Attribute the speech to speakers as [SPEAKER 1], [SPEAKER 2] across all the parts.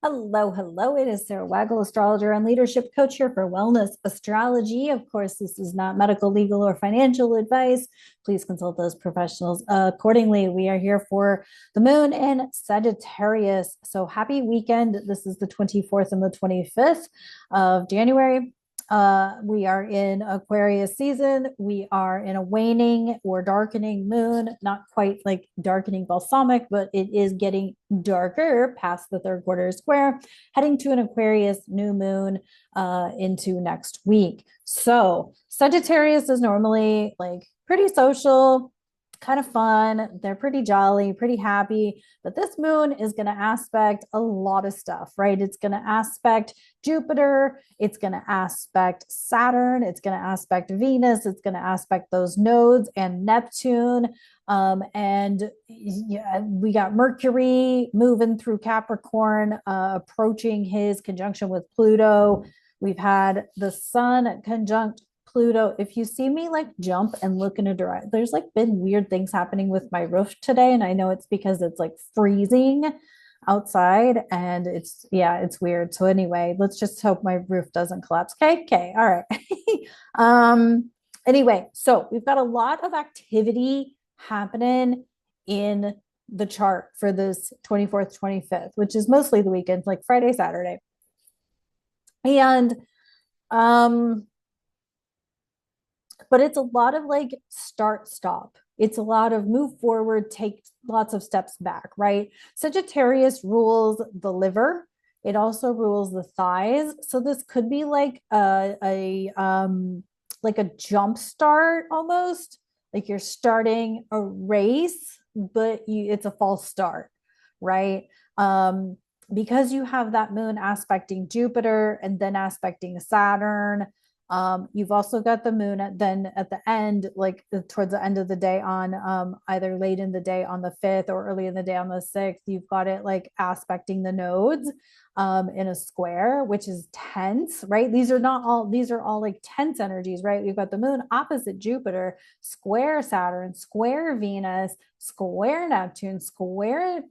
[SPEAKER 1] Hello, hello. It is Sarah Waggle, astrologer and leadership coach here for Wellness Astrology. Of course, this is not medical, legal, or financial advice. Please consult those professionals accordingly. We are here for the moon in Sagittarius. So happy weekend. This is the 24th and the 25th of January. We are in Aquarius season. We are in a waning or darkening moon, not quite like darkening balsamic, but it is getting darker past the third quarter square, heading to an Aquarius new moon into next week. So Sagittarius is normally like pretty social, kind of fun. They're pretty jolly, pretty happy. But this moon is going to aspect a lot of stuff, right? It's going to aspect Jupiter. It's going to aspect Saturn. It's going to aspect Venus. It's going to aspect those nodes and Neptune. And yeah, we got Mercury moving through Capricorn, approaching his conjunction with Pluto. We've had the sun conjunct Pluto. If you see me like jump and look in a direction, there's like been weird things happening with my roof today. And I know it's because it's like freezing outside and it's weird. So anyway, let's just hope my roof doesn't collapse. Okay. All right. Anyway, so we've got a lot of activity happening in the chart for this 24th, 25th, which is mostly the weekends, like Friday, Saturday. And but it's a lot of like start stop. It's a lot of move forward, take lots of steps back, right? Sagittarius rules the liver. It also rules the thighs. So this could be like a jump start almost. Like you're starting a race, but it's a false start, right? Because you have that moon aspecting Jupiter and then aspecting Saturn. You've also got the moon at the end, like towards the end of the day on either late in the day on the 5th or early in the day on the 6th. You've got it like aspecting the nodes in a square, which is tense, right? These are all like tense energies, right? We've got the moon opposite Jupiter, square Saturn, square Venus, square Neptune, square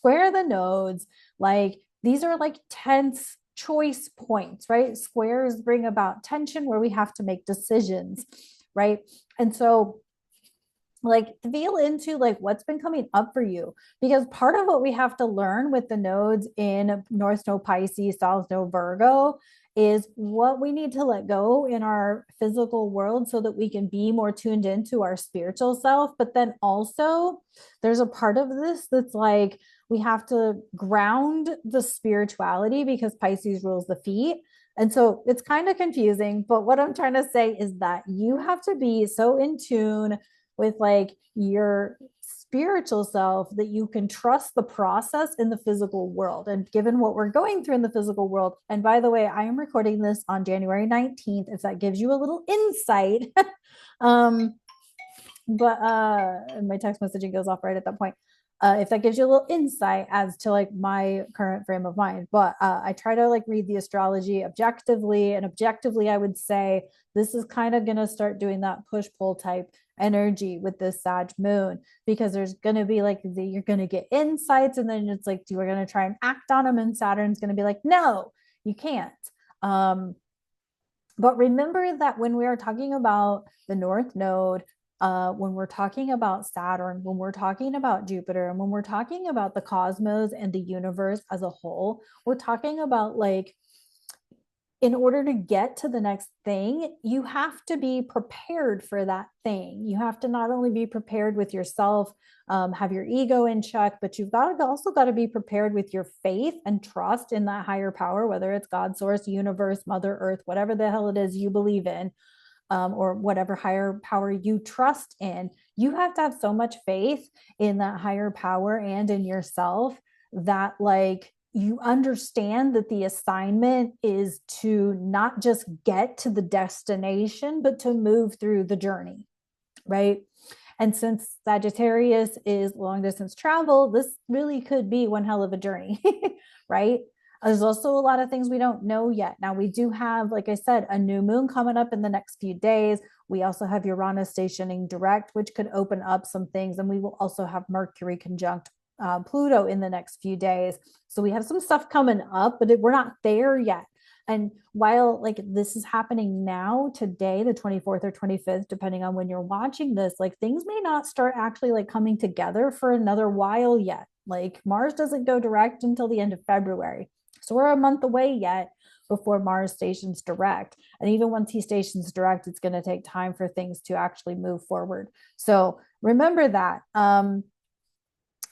[SPEAKER 1] the nodes. Like these are like tense choice points, right? Squares bring about tension where we have to make decisions, right? And so like feel into like what's been coming up for you, because part of what we have to learn with the nodes in North Node Pisces, South Node Virgo is what we need to let go in our physical world so that we can be more tuned into our spiritual self. But then also there's a part of this that's like we have to ground the spirituality because Pisces rules the feet. And so it's kind of confusing, but what I'm trying to say is that you have to be so in tune with like your spiritual self that you can trust the process in the physical world. And given what we're going through in the physical world, and by the way, I am recording this on January 19th, if that gives you a little insight. But my text messaging goes off right at that point. If that gives you a little insight as to like my current frame of mind. But I try to like read the astrology objectively, and objectively I would say this is kind of going to start doing that push-pull type energy with this Sag moon, because there's going to be like you're going to get insights, and then it's like you're going to try and act on them, and Saturn's going to be like, no, you can't. But remember that when we are talking about the North Node, when we're talking about Saturn, when we're talking about Jupiter, and when we're talking about the cosmos and the universe as a whole, we're talking about like, in order to get to the next thing, you have to be prepared for that thing. You have to not only be prepared with yourself, have your ego in check, but you've also got to be prepared with your faith and trust in that higher power, whether it's God, source, universe, Mother Earth, whatever the hell it is you believe in. Or whatever higher power you trust in. You have to have so much faith in that higher power and in yourself that like you understand that the assignment is to not just get to the destination, but to move through the journey, right? And since Sagittarius is long distance travel, this really could be one hell of a journey, right? There's also a lot of things we don't know yet. Now, we do have, like I said, a new moon coming up in the next few days. We also have Uranus stationing direct, which could open up some things. And we will also have Mercury conjunct Pluto in the next few days. So we have some stuff coming up, but we're not there yet. And while like this is happening now, today, the 24th or 25th, depending on when you're watching this, like things may not start actually like coming together for another while yet. Like Mars doesn't go direct until the end of February. So we're a month away yet before Mars stations direct. And even once he stations direct, it's going to take time for things to actually move forward. So remember that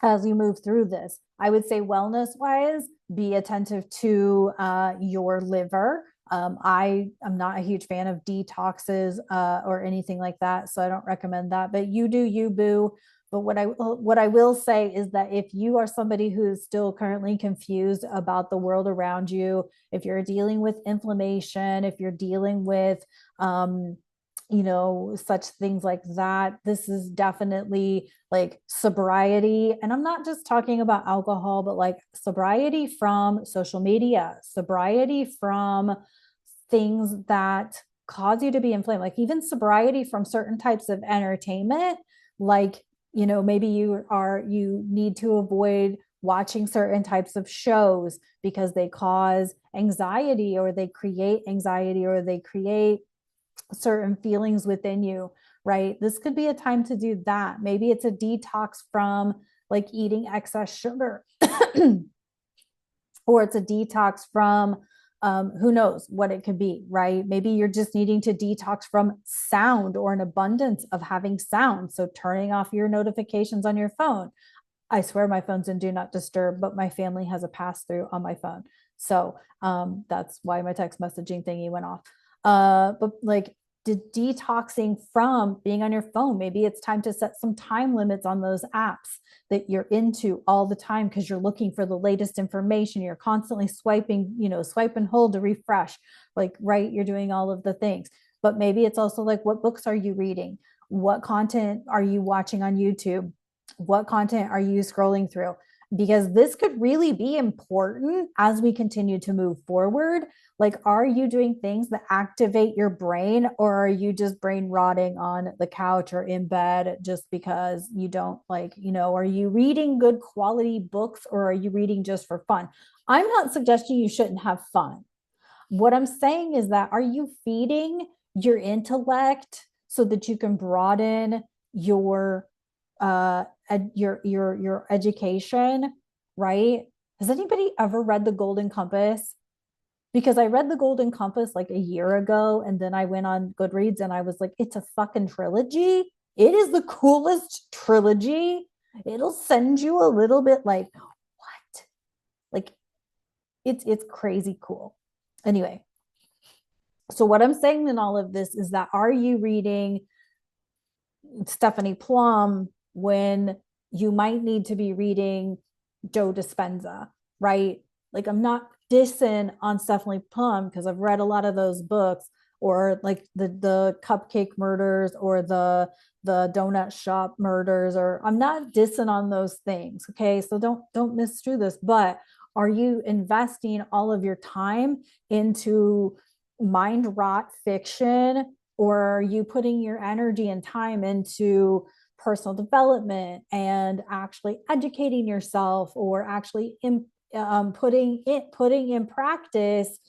[SPEAKER 1] as you move through this. I would say wellness wise, be attentive to your liver. I am not a huge fan of detoxes or anything like that, so I don't recommend that. But you do you, boo. But what I will say is that if you are somebody who is still currently confused about the world around you, if you're dealing with inflammation, if you're dealing with such things like that, this is definitely like sobriety. And I'm not just talking about alcohol, but like sobriety from social media, sobriety from things that cause you to be inflamed, like even sobriety from certain types of entertainment. Like, maybe you need to avoid watching certain types of shows because they cause anxiety, or they create anxiety, or they create certain feelings within you, right? This could be a time to do that. Maybe it's a detox from like eating excess sugar, or it's a detox from who knows what it could be, right? Maybe you're just needing to detox from sound, or an abundance of having sound. So turning off your notifications on your phone. I swear my phone's in do not disturb, but my family has a pass through on my phone. So that's why my text messaging thingy went off. But like detoxing from being on your phone. Maybe it's time to set some time limits on those apps that you're into all the time because you're looking for the latest information. You're constantly swiping, swipe and hold to refresh. Like, right, you're doing all of the things. But maybe it's also like, what books are you reading? What content are you watching on YouTube? What content are you scrolling through? Because this could really be important as we continue to move forward. Like, are you doing things that activate your brain, or are you just brain rotting on the couch or in bed just because you don't are you reading good quality books, or are you reading just for fun? I'm not suggesting you shouldn't have fun. What I'm saying is that, are you feeding your intellect so that you can broaden your your education, right? Has anybody ever read The Golden Compass? Because I read The Golden Compass like a year ago, and then I went on Goodreads and I was like, it's a fucking trilogy. It is the coolest trilogy. It'll send you a little bit like, what? Like, it's crazy cool. Anyway, so what I'm saying in all of this is that, are you reading Stephanie Plum when you might need to be reading Joe Dispenza, right? Like, I'm not dissing on Stephanie Plum because I've read a lot of those books, or like the cupcake murders, or the donut shop murders, or I'm not dissing on those things. Okay. So don't misconstrue this, but are you investing all of your time into mind rot fiction, or are you putting your energy and time into personal development and actually educating yourself, or actually putting in practice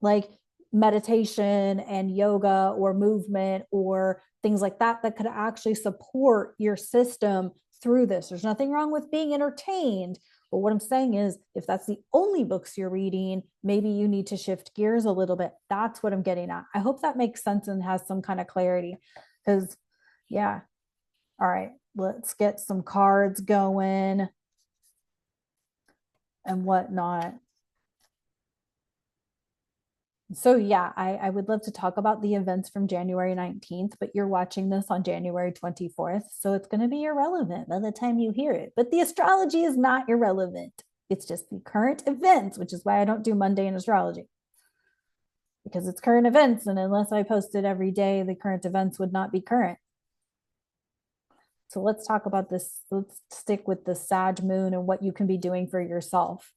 [SPEAKER 1] like meditation and yoga or movement or things like that that could actually support your system through this? There's nothing wrong with being entertained, but what I'm saying is, if that's the only books you're reading, maybe you need to shift gears a little bit. That's what I'm getting at. I hope that makes sense and has some kind of clarity. Because, yeah. All right, let's get some cards going and whatnot. So, yeah, I would love to talk about the events from January 19th, but you're watching this on January 24th. So it's going to be irrelevant by the time you hear it. But the astrology is not irrelevant. It's just the current events, which is why I don't do mundane astrology, because it's current events. And unless I posted every day, the current events would not be current. So let's talk about this. Let's stick with the Sag moon and what you can be doing for yourself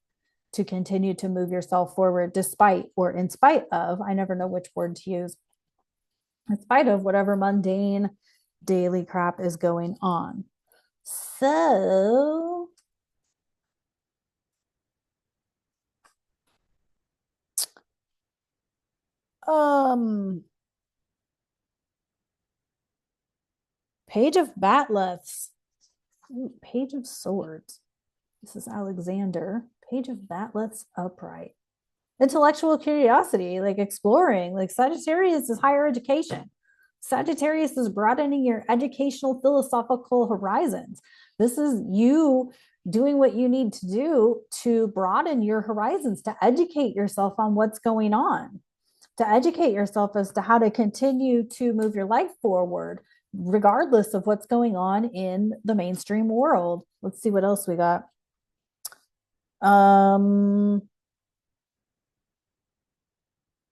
[SPEAKER 1] to continue to move yourself forward, despite or in spite of, I never know which word to use, in spite of whatever mundane daily crap is going on. So Page of Batleths. Ooh, Page of Swords. This is Alexander. Page of Batleths upright. Intellectual curiosity, like exploring. Like Sagittarius is higher education. Sagittarius is broadening your educational philosophical horizons. This is you doing what you need to do to broaden your horizons, to educate yourself on what's going on, to educate yourself as to how to continue to move your life forward, regardless of what's going on in the mainstream world. Let's see what else we got.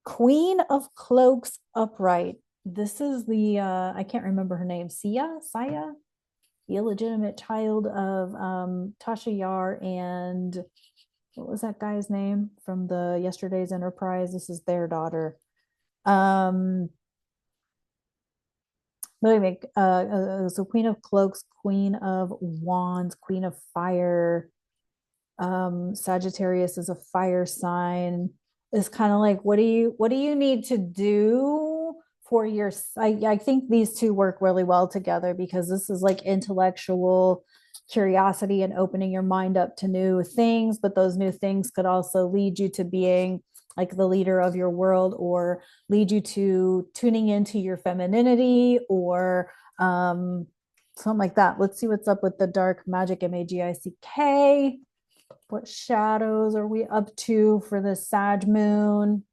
[SPEAKER 1] Queen of Cloaks upright. This is the I can't remember her name. Saya, the illegitimate child of Tasha Yar and what was that guy's name from the Yesterday's Enterprise? This is their daughter. So Queen of Cloaks, Queen of Wands, Queen of Fire. Sagittarius is a fire sign. Is kind of like, what do you need to do for your, I think these two work really well together because this is like intellectual curiosity and opening your mind up to new things, but those new things could also lead you to being like the leader of your world or lead you to tuning into your femininity or something like that. Let's see what's up with the dark magic, MAGICK. What shadows are we up to for the Sag moon?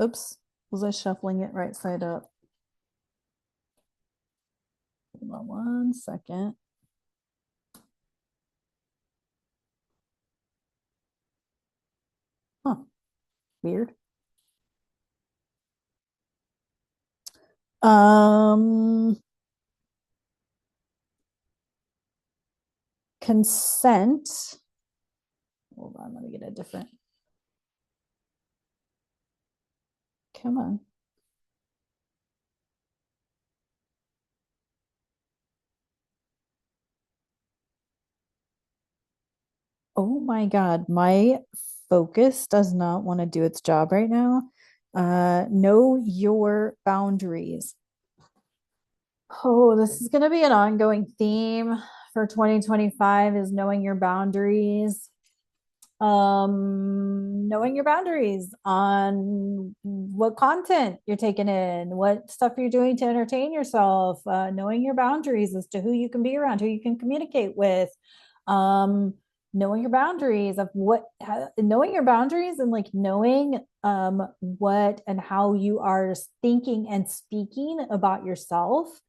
[SPEAKER 1] Oops, was I shuffling it right side up? Hold on 1 second. Huh, weird. Consent. Hold on, let me get a different. Come on. Oh my God, my focus does not want to do its job right now. Know your boundaries. Oh, this is going to be an ongoing theme for 2025 is knowing your boundaries. Knowing your boundaries on what content you're taking in, what stuff you're doing to entertain yourself, knowing your boundaries as to who you can be around, who you can communicate with. Knowing your boundaries of knowing your boundaries and like knowing what and how you are thinking and speaking about yourself,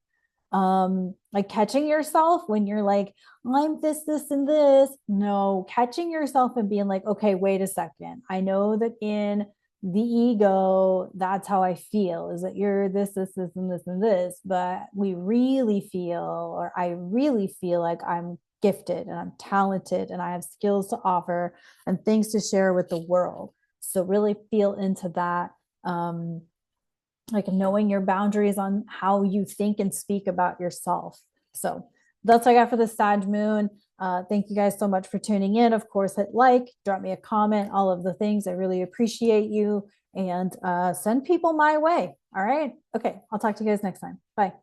[SPEAKER 1] like catching yourself when you're like, I'm this and this. No, catching yourself and being like, okay, wait a second, I know that in the ego that's how I feel, is that you're this and this, but we really feel, or I really feel like I'm gifted and I'm talented and I have skills to offer and things to share with the world. So really feel into that, like knowing your boundaries on how you think and speak about yourself. So that's what I got for the Sag moon. Thank you guys so much for tuning in. Of course, hit like, drop me a comment, all of the things. I really appreciate you, and send people my way. All right. Okay. I'll talk to you guys next time. Bye.